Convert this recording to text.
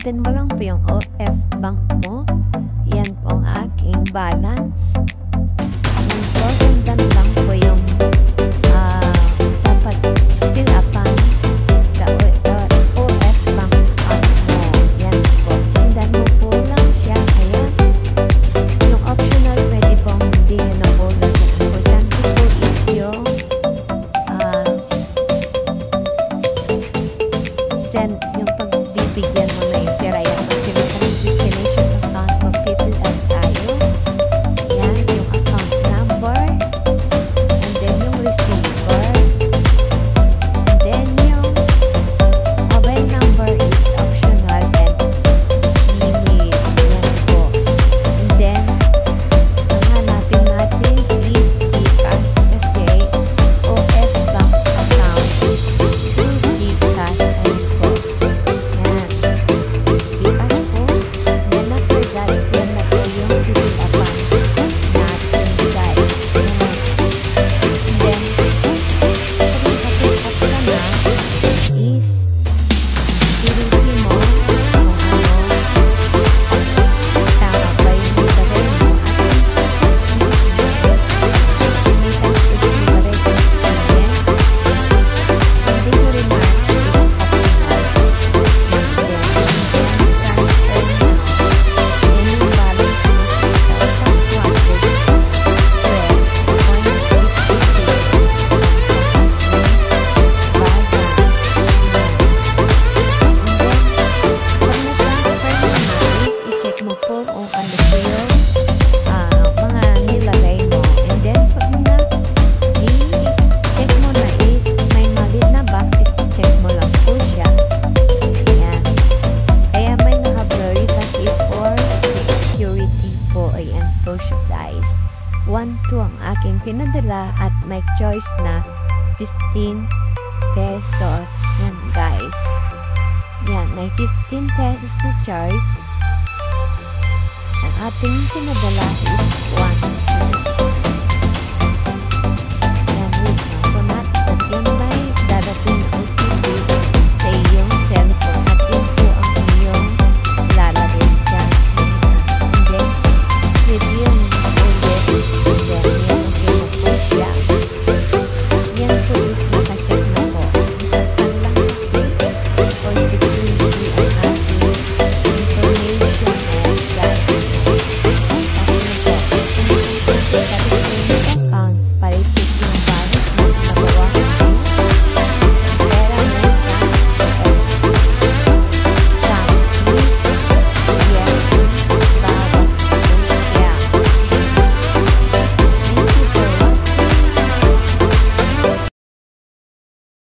open mo lang po yung OF bank mo. Yan po ang aking balance. Yan po, sundan lang po yung dapat fill upan the OF bank account mo. Yan po, sundan mo po lang siya. Kaya yung optional pwede pong hindi nyo na po lang. Importante po is yung send, yung pagbibigyan mo na yung pera. Yan, kasi may destination account mo, people add tayo. Yan, yung account number, and then yung receiver, and then yung mobile number is optional, and email. Yan po. And then ang hanapin natin is GCash, kasi OF bank account through GCash. Ayun po. Yan. GCash po. Then after that, yan na po yung bill account natin, guys. Yan. And then, pag nakapick up ka na, is piliin mo kung ano tama ba yung libre mo at may tax is libre payment. Hindi mo rin na is optional. And then, transfer now. Yan yung balance mo sa 1,856.56. I-check mo po kung ano po yung mga nilagay mo. And then, pag i-check mo na is may maliit na box, is check mo lang po siya. Ayan. Kaya may naka-blurry kasi for security po. Ayan po siya, guys. 1-2 ang aking pinadala at may choice na 15 pesos. Yan, guys. Yan, may 15 pesos na charge. Ang ating pinadala is 1, 2. Yan, wait lang po natin. At yan may dadating